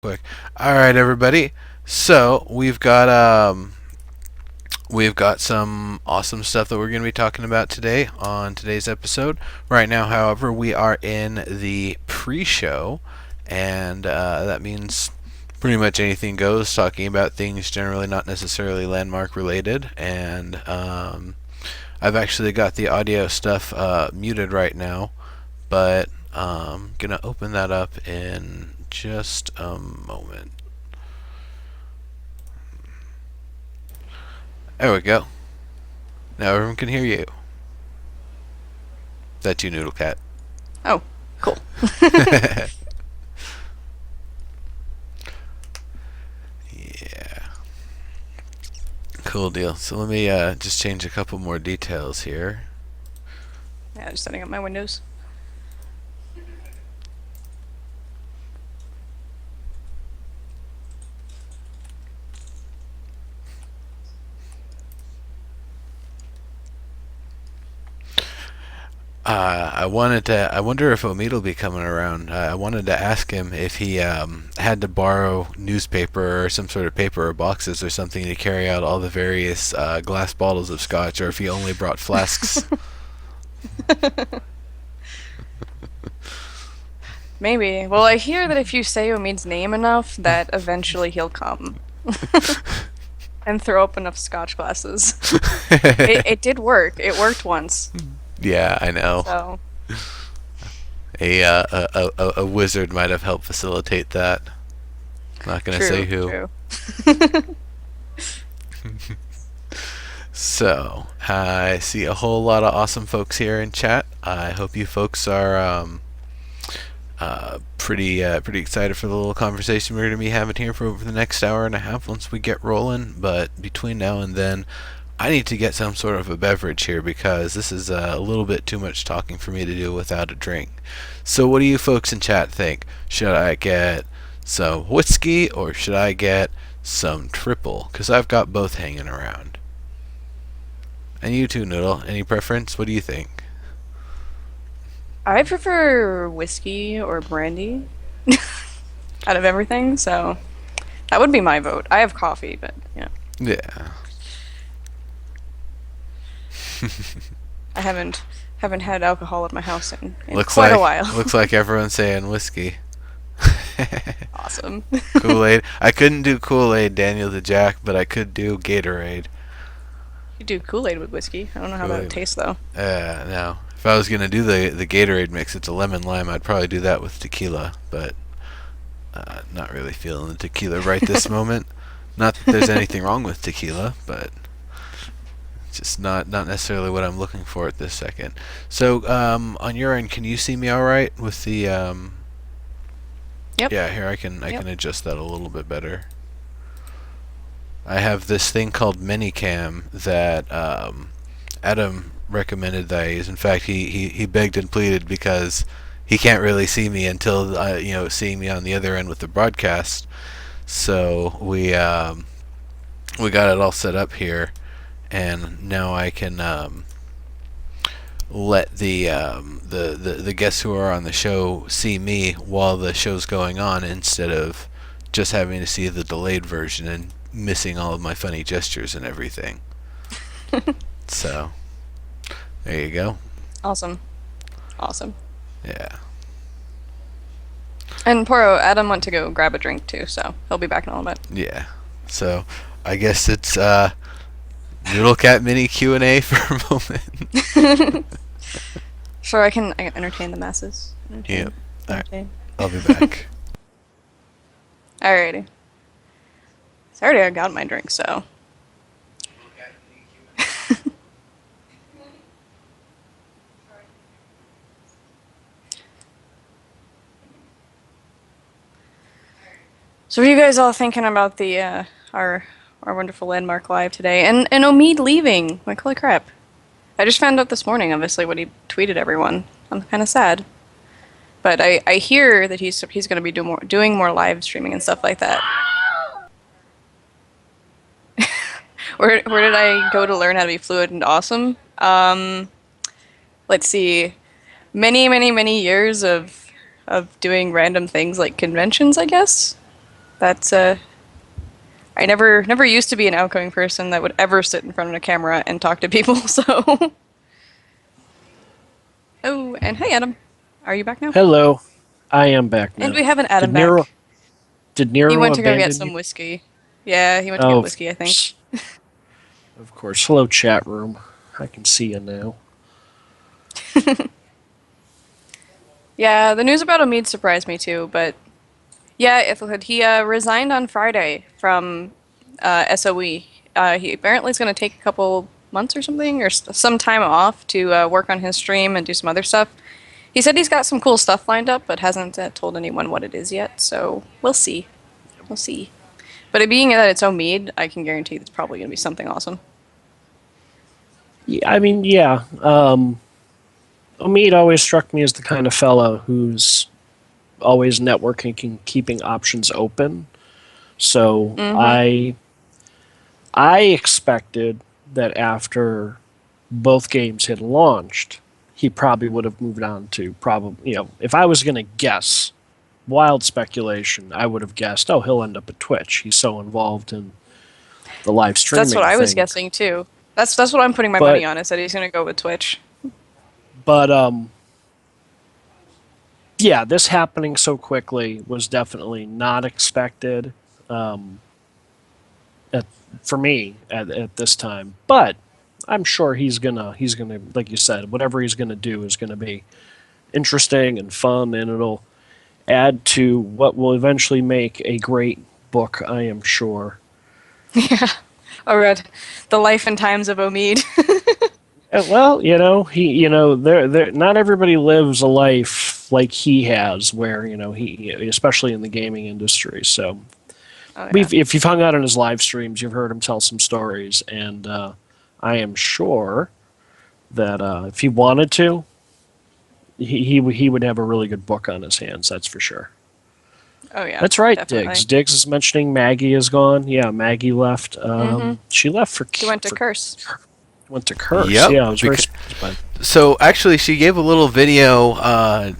Quick. All right, everybody. So we've got some awesome stuff that we're going to be talking about today on today's episode. Right now, however, we are in the pre-show, and that means pretty much anything goes. Talking about things generally not necessarily landmark related, and I've actually got the audio stuff muted right now, but gonna open that up in just a moment. There we go. Now everyone can hear you. That's you, Noodle Cat. Oh, cool. Yeah. Cool deal. So let me just change a couple more details here. Yeah, just setting up my windows. I wonder if Omid will be coming around. I wanted to ask him if he had to borrow newspaper or some sort of paper or boxes or something to carry out all the various glass bottles of scotch, or if he only brought flasks. Maybe. Well, I hear that if you say Omid's name enough, that eventually he'll come and throw up enough scotch glasses. It did work. It worked once. Yeah, I know. So, A wizard might have helped facilitate that. Not gonna say who. true. So, I see a whole lot of awesome folks here in chat. I hope you folks are pretty excited for the little conversation we're going to be having here for over the next hour and a half once we get rolling. But between now and then, I need to get some sort of a beverage here because this is a little bit too much talking for me to do without a drink. So, what do you folks in chat think? Should I get some whiskey or should I get some triple? Because I've got both hanging around. And you too, Noodle. Any preference? What do you think? I prefer whiskey or brandy out of everything, so that would be my vote. I have coffee, but yeah, Yeah. I haven't had alcohol at my house in Looks quite a like while. looks like everyone's saying whiskey. Awesome. Kool-Aid. I couldn't do Kool-Aid, Daniel the Jack, but I could do Gatorade. You do Kool-Aid with whiskey. I don't know how that would Kool-Aid. taste though. No. If I was gonna do the Gatorade mix, it's a lemon lime. I'd probably do that with tequila, but not really feeling the tequila right this moment. Not that there's anything wrong with tequila, but it's just not necessarily what I'm looking for at this second. So on your end, can you see me all right with the Yep. Yeah, here I can Yep. adjust that a little bit better. I have this thing called Minicam that Adam recommended that I use. In fact, he begged and pleaded because he can't really see me until seeing me on the other end with the broadcast. So we got it all set up here, and now I can let the guests who are on the show see me while the show's going on instead of just having to see the delayed version and missing all of my funny gestures and everything. So there you go. Awesome. Awesome. Yeah. And poor Adam went to go grab a drink too, so he'll be back in a little bit. Yeah. So I guess it's Noodle Cat Mini Q&A for a moment. So I can entertain the masses. Yep. Alright. Entertain. I'll be back. Alrighty. So I already got my drink, so. So what are you guys all thinking about the our wonderful landmark live today? And Omid leaving. Like holy crap. I just found out this morning, obviously, what he tweeted everyone. I'm kind of sad. But I hear that he's going to be doing more live streaming and stuff like that. Where did I go to learn how to be fluid and awesome? Let's see. Many years of doing random things like conventions, I guess. That's I never used to be an outgoing person that would ever sit in front of a camera and talk to people. So, oh, and hey, Adam, are you back now? Hello, I am back And now. we have an Did Adam Nero back. did He Nero went to go get abandon you? some whiskey. Yeah, he went to Oh, get of whiskey, I think. course. Of course. Hello, chat room. I can see you now. Yeah, the news about Omid surprised me too, but yeah, Ithelhood, he resigned on Friday from SOE. He apparently is going to take a couple months or something, or some time off to work on his stream and do some other stuff. He said he's got some cool stuff lined up, but hasn't told anyone what it is yet, so we'll see. We'll see. But it being that it's Omid, I can guarantee it's probably going to be something awesome. Yeah, I mean, yeah. Omid always struck me as the kind of fellow who's always networking and keeping options open. So Mm-hmm. I expected that after both games had launched, he probably would have moved on to probably, if I was going to guess, wild speculation, I would have guessed, oh, he'll end up at Twitch. He's so involved in the live That's what streaming I was thing. guessing too. That's what I'm putting my money But on. Is that he's going to go with Twitch. but yeah, this happening so quickly was definitely not expected. Um, at, for me at this time, but I'm sure he's gonna like you said, whatever he's gonna do is gonna be interesting and fun, and it'll add to what will eventually make a great book. I am sure. Yeah. Oh, God. The life and times of Omid. Well, there, not everybody lives a life like he has, where he, especially in the gaming industry. So, Oh, yeah. if you've hung out on his live streams, you've heard him tell some stories, and I am sure that if he wanted to, he would have a really good book on his hands. That's for sure. Oh, yeah. That's right, Diggs. Definitely. Diggs is mentioning Maggie is gone. Yeah, Maggie left. Mm-hmm. She left She went to Curse. went to Curse. Yep. Yeah, I was very Because surprised by. so actually, she gave a little video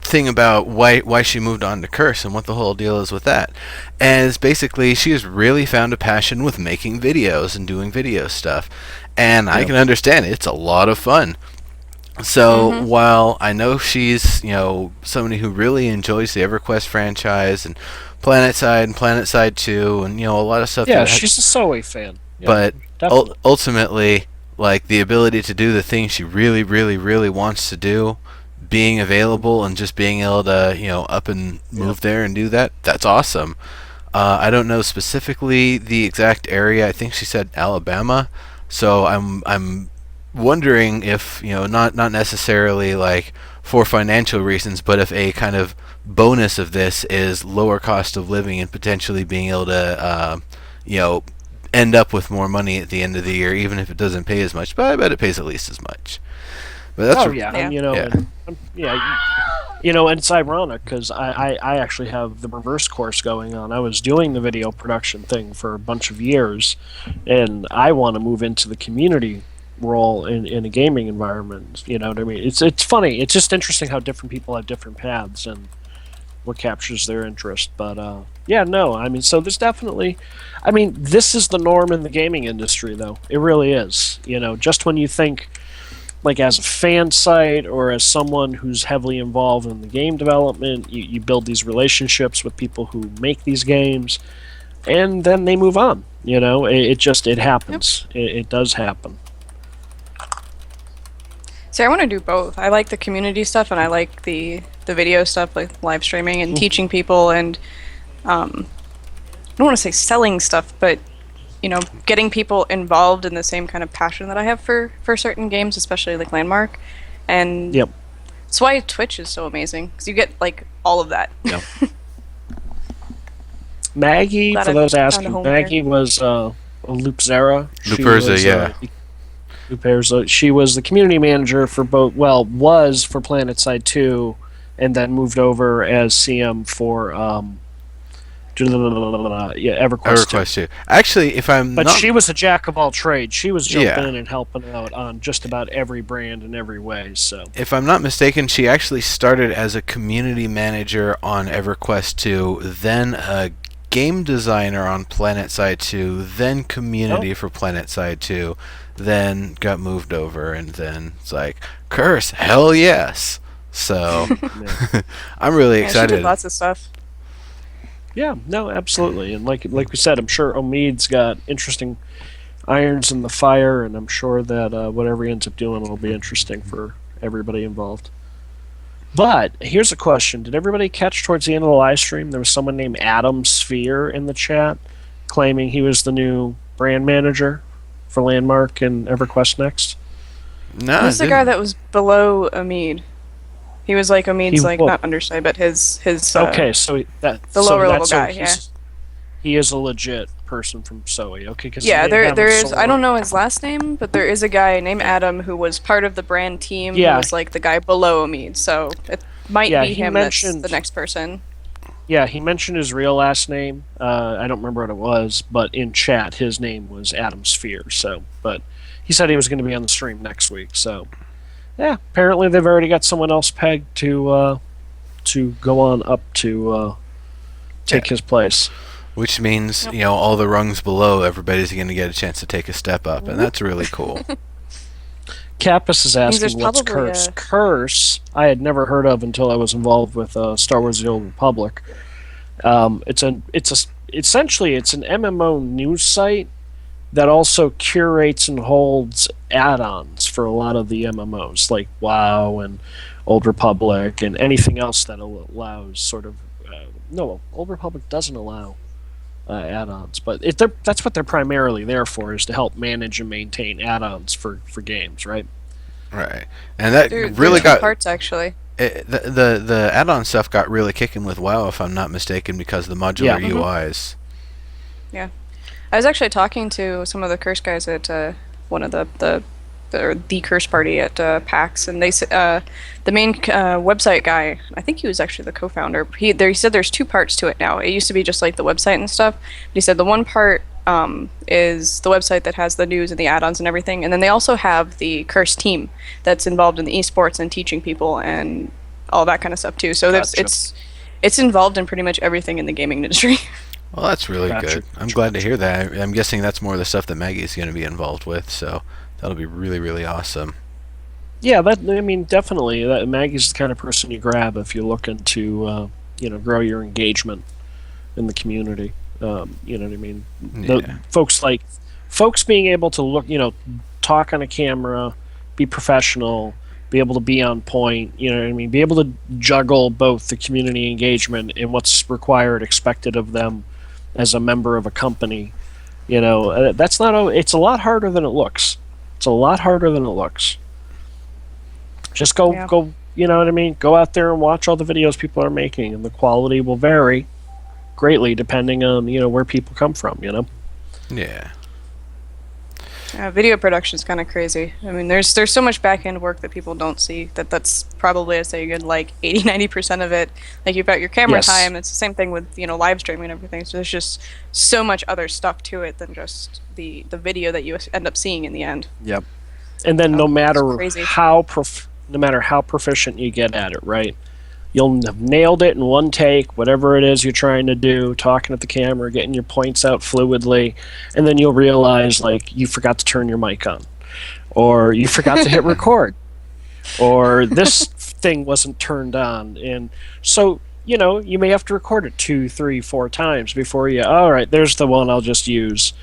thing about why she moved on to Curse and what the whole deal is with that. And it's basically she has really found a passion with making videos and doing video stuff. And I Yeah. can understand it. It's a lot of fun. So Mm-hmm. while I know she's, somebody who really enjoys the EverQuest franchise and PlanetSide and PlanetSide 2 and, a lot of stuff Yeah, that she's a Zoe fan. Yeah, but definitely. ultimately, like the ability to do the things she really, really, really wants to do, being available and just being able to, up and Yeah. move there and do that, that's awesome. I don't know specifically the exact area. I think she said Alabama. So I'm wondering if not necessarily like for financial reasons, but if a kind of bonus of this is lower cost of living and potentially being able to you know end up with more money at the end of the year, even if it doesn't pay as much. But I bet it pays at least as much. But that's Oh yeah, Yeah. yeah. yeah, and it's ironic because I actually have the reverse course going on. I was doing the video production thing for a bunch of years, and I want to move into the community role in a gaming environment. You know what I mean? It's funny. It's just interesting how different people have different paths and what captures their interest. But yeah, no, I mean, so there's definitely, I mean, this is the norm in the gaming industry, though. It really is. Just when you think like as a fan site or as someone who's heavily involved in the game development, you build these relationships with people who make these games, and then they move on. It Yep. happens. It does happen. See, I want to do both. I like the community stuff, and I like the video stuff, like live streaming and Mhm. teaching people, and I don't want to say selling stuff, but getting people involved in the same kind of passion that I have for certain games, especially like Landmark, and Yep. that's why Twitch is so amazing because you get like all of that. Yep. Maggie, Glad for I those found a asking, home here. Maggie was Loopzera. She Luperza, was yeah. Luperza. She was the community manager for both. Well, was for PlanetSide 2, and then moved over as CM for yeah, EverQuest 2. EverQuest 2. Actually, if I'm But not she was a jack of all trades. She was jumping yeah, in and helping out on just about every brand in every way. So if I'm not mistaken, she actually started as a community manager on EverQuest 2, then a game designer on PlanetSide 2, then community for PlanetSide 2, then got moved over, and then it's like, Curse, hell yes. So I'm really Yeah, she excited. did lots of stuff. Yeah, no, absolutely. And like we said, I'm sure Omid's got interesting irons in the fire, and I'm sure that whatever he ends up doing will be interesting for everybody involved. But here's a question: did everybody catch towards the end of the live stream there was someone named Adam Sphere in the chat claiming he was the new brand manager for Landmark and EverQuest Next? No, Who's the guy that was below Omid? He was like Omid's, like, well, not understudy, but his okay, so the lower level guy. Yeah. He is a legit person from Zoe. Okay, because Yeah, there is. I don't know his last name, but there is a guy named Adam who was part of the brand team. Yeah. Who was like the guy below Omid, so it might Yeah, be he him that's mentioned- the next person. Yeah, he mentioned his real last name. I don't remember what it was, but in chat his name was Adam Sphere. So, but he said he was going to be on the stream next week. So, yeah, apparently they've already got someone else pegged to go on up to take his place. Which means, all the rungs below, everybody's going to get a chance to take a step up, and that's really cool. Kappas is there's asking what's probably Curse. Curse, I had never heard of until I was involved with Star Wars: The Old Republic. Essentially it's an MMO news site that also curates and holds add-ons for a lot of the MMOs, like WoW and Old Republic and anything else that allows sort of. No, Old Republic doesn't allow add-ons, but that's what they're primarily there for, is to help manage and maintain add-ons for games, right? Right. And that There's really two got parts actually. the add-on stuff got really kicking with WoW, if I'm not mistaken, because of the modular Yeah. UIs. I was actually talking to some of the Curse guys at one of the Curse party at PAX, and they said the main website guy, I think he was actually the co-founder. He said there's two parts to it now. It used to be just like the website and stuff. But he said the one part is the website that has the news and the add-ons and everything, and then they also have the Curse team that's involved in the esports and teaching people and all that kind of stuff too. So Gotcha. it's involved in pretty much everything in the gaming industry. Well, that's really Gotcha. good. I'm glad to hear that. I'm guessing that's more of the stuff that Maggie's going to be involved with, so that'll be really, really awesome. Yeah, definitely. Maggie's the kind of person you grab if you're looking to, grow your engagement in the community. You know what I mean? Yeah. Folks being able to look, talk on a camera, be professional, be able to be on point. You know what I mean? Be able to juggle both the community engagement and what's required, expected of them as a member of a company. That's not. It's a lot harder than it looks. It's a lot harder than it looks. Just go. You know what I mean? Go out there and watch all the videos people are making, and the quality will vary greatly depending on where people come from. Yeah. Video production is kind of crazy. I mean, there's so much back end work that people don't see. That's probably, I say, a good 80-90% of it. Like, you've got your camera Yes. time. It's the same thing with live streaming and everything. So there's just so much other stuff to it than just the video that you end up seeing in the end. Yep. And then no It's matter crazy. how proficient you get at it, right? You'll have nailed it in one take, whatever it is you're trying to do, talking at the camera, getting your points out fluidly, and then you'll realize you forgot to turn your mic on, or you forgot to hit record, or this thing wasn't turned on, and so you may have to record it 2, 3, 4 times before all right, there's the one I'll just use.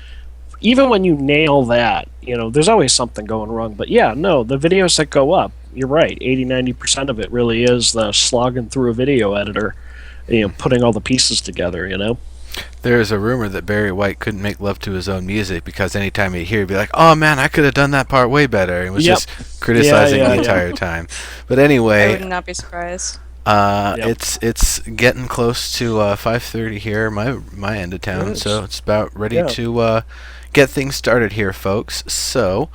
Even when you nail that, there's always something going wrong. But the videos that go up, you're right, 80-90% of it really is the slogging through a video editor, putting all the pieces together, There's a rumor that Barry White couldn't make love to his own music because anytime he'd hear, he'd be like, "Oh man, I could have done that part way better." He was Yep. just criticizing the Yeah. entire time. But I anyway, would not be surprised. Yep. it's getting close to 5:30 here, my end of town, It is. so it's about ready Yeah. to get things started here, folks. So